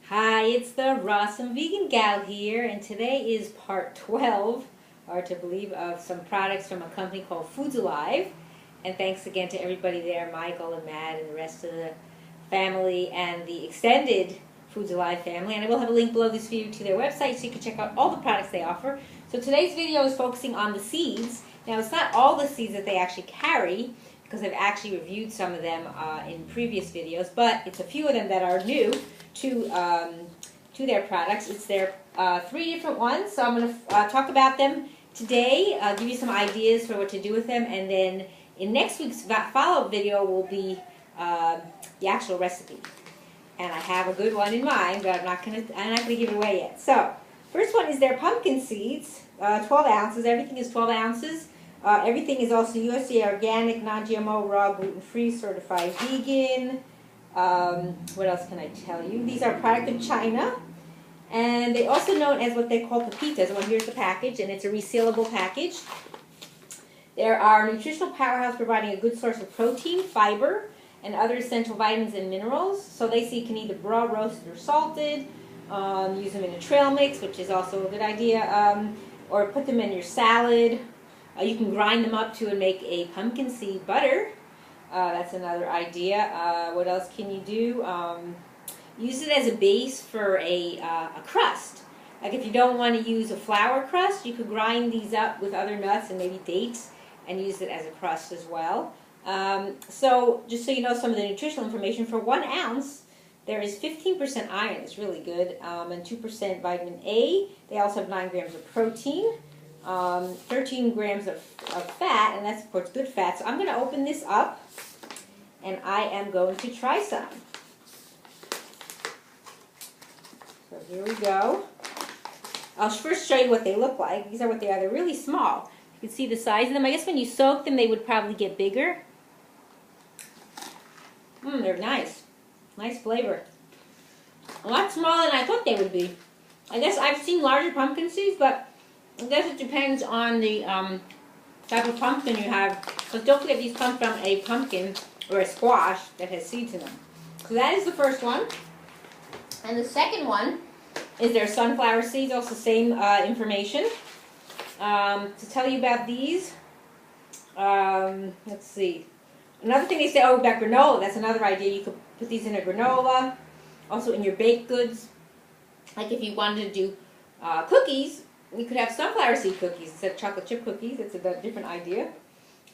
Hi, it's the Rawesome Vegan Gal here, and today is part 12, hard to believe, of some products from a company called Foods Alive. And thanks again to everybody there, Michael and Matt and the rest of the family and the extended Foods Alive family. And I will have a link below this video to their website so you can check out all the products they offer. So today's video is focusing on the seeds. Now, it's not all the seeds that they actually carry, because I've actually reviewed some of them in previous videos, but it's a few of them that are new to their products. It's their 3 different ones, so I'm going to talk about them today, give you some ideas for what to do with them, and then in next week's follow-up video will be the actual recipe. And I have a good one in mind, but I'm not going to give it away yet. So, first one is their pumpkin seeds, 12 ounces. Everything is 12 ounces. Everything is also USDA organic, non-GMO, raw, gluten-free, certified vegan. What else can I tell you? These are a product of China, and they're also known as what they call pepitas. Well, here's the package, and it's a resealable package. There are nutritional powerhouse providing a good source of protein, fiber, and other essential vitamins and minerals. So they say you can either raw, roasted, or salted. Use them in a trail mix, which is also a good idea, or put them in your salad. You can grind them up too and make a pumpkin seed butter. That's another idea. What else can you do? Use it as a base for a crust. Like if you don't want to use a flour crust, you could grind these up with other nuts and maybe dates and use it as a crust as well. So just so you know some of the nutritional information, for 1 ounce there is 15% iron. It's really good, and 2% vitamin A. They also have 9 grams of protein. 13 grams of fat, and that's of course good fat. So I'm going to open this up and I am going to try some. So here we go. I'll first show you what they look like. These are what they are. They're really small. You can see the size of them. I guess when you soak them they would probably get bigger. They're nice. Nice flavor. A lot smaller than I thought they would be. I guess I've seen larger pumpkin seeds, but I guess it depends on the type of pumpkin you have. But don't forget, these come from a pumpkin or a squash that has seeds in them. So that is the first one. And the second one is their sunflower seeds, also same information. To tell you about these, let's see. Another thing they say, oh, about granola, that's another idea. You could put these in a granola, also in your baked goods. Like if you wanted to do cookies, you could have sunflower seed cookies instead of chocolate chip cookies. It's a different idea.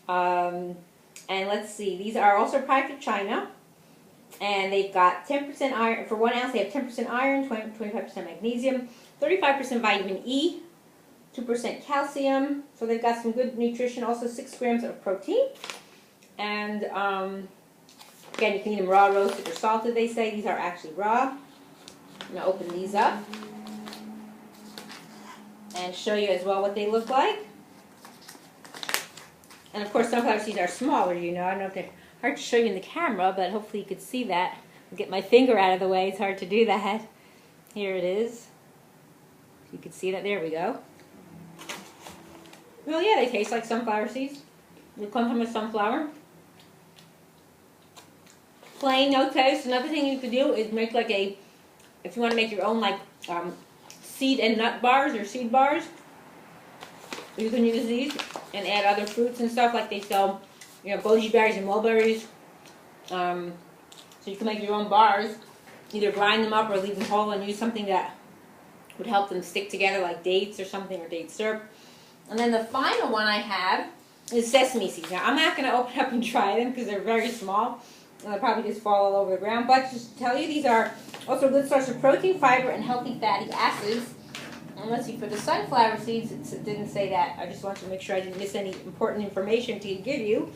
And let's see, these are also a product of China. And they've got 10% iron. For 1 ounce, they have 10% iron, 25% magnesium, 35% vitamin E, 2% calcium. So they've got some good nutrition. Also 6 grams of protein. And again, you can eat them raw, roasted, or salted, they say. These are actually raw. I'm going to open these up and show you as well what they look like. And of course, sunflower seeds are smaller, you know. I don't know if they're hard to show you in the camera, but hopefully you could see that. I'll get my finger out of the way. It's hard to do that. Here it is. You can see that. There we go. Well, yeah, they taste like sunflower seeds. They come from a sunflower. Plain, no taste. Another thing you could do is make like a, if you want to make your own like seed and nut bars or seed bars, you can use these and add other fruits and stuff. Like they sell, you know, goji berries and mulberries. So you can make your own bars, either grind them up or leave them whole and use something that would help them stick together, like dates or something, or date syrup. And then the final one I have is sesame seeds. Now I'm not going to open up and try them because they're very small and they'll probably just fall all over the ground. But just to tell you, these are also a good source of protein, fiber, and healthy fatty acids. And let's see, for the sunflower seeds, it didn't say that. I just wanted to make sure I didn't miss any important information to give you.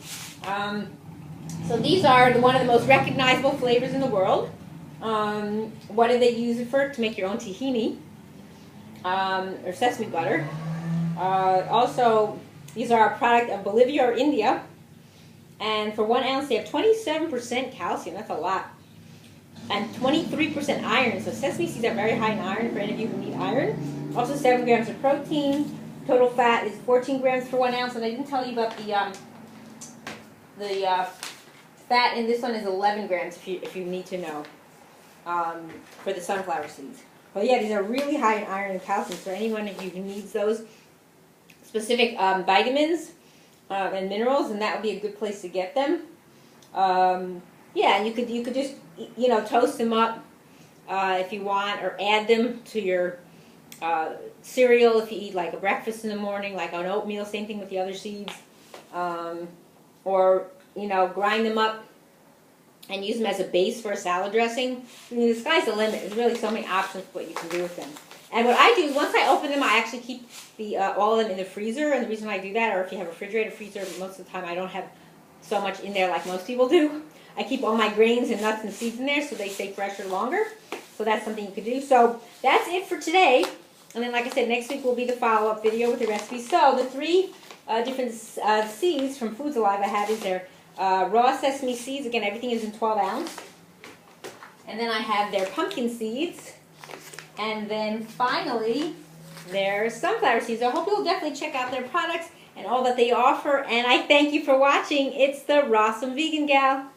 So these are one of the most recognizable flavors in the world. What do they use it for? To make your own tahini or sesame butter. Also, these are a product of Bolivia or India. And for 1 ounce, they have 27% calcium. That's a lot. And 23% iron. So sesame seeds are very high in iron for any of you who need iron. Also 7 grams of protein. Total fat is 14 grams for 1 ounce. And I didn't tell you about the fat in this one is 11 grams if you need to know. for the sunflower seeds. Well, yeah, these are really high in iron and calcium, so anyone of you who needs those specific vitamins and minerals, and that would be a good place to get them. Yeah, and you could just, you know, toast them up if you want, or add them to your cereal if you eat like a breakfast in the morning, like on oatmeal, same thing with the other seeds. Or, you know, grind them up and use them as a base for a salad dressing. I mean, the sky's the limit. There's really so many options for what you can do with them. And what I do, once I open them, I actually keep all of them in the freezer. And the reason I do that, or if you have a refrigerator freezer, most of the time I don't have so much in there like most people do. I keep all my grains and nuts and seeds in there so they stay fresher longer. So that's something you could do. So that's it for today. And then, like I said, next week will be the follow-up video with the recipes. So the three different seeds from Foods Alive I have is their raw sesame seeds. Again, everything is in 12 ounce. And then I have their pumpkin seeds. And then finally, their sunflower seeds. I hope you'll definitely check out their products and all that they offer. And I thank you for watching. It's the Rawesome Vegan Gal.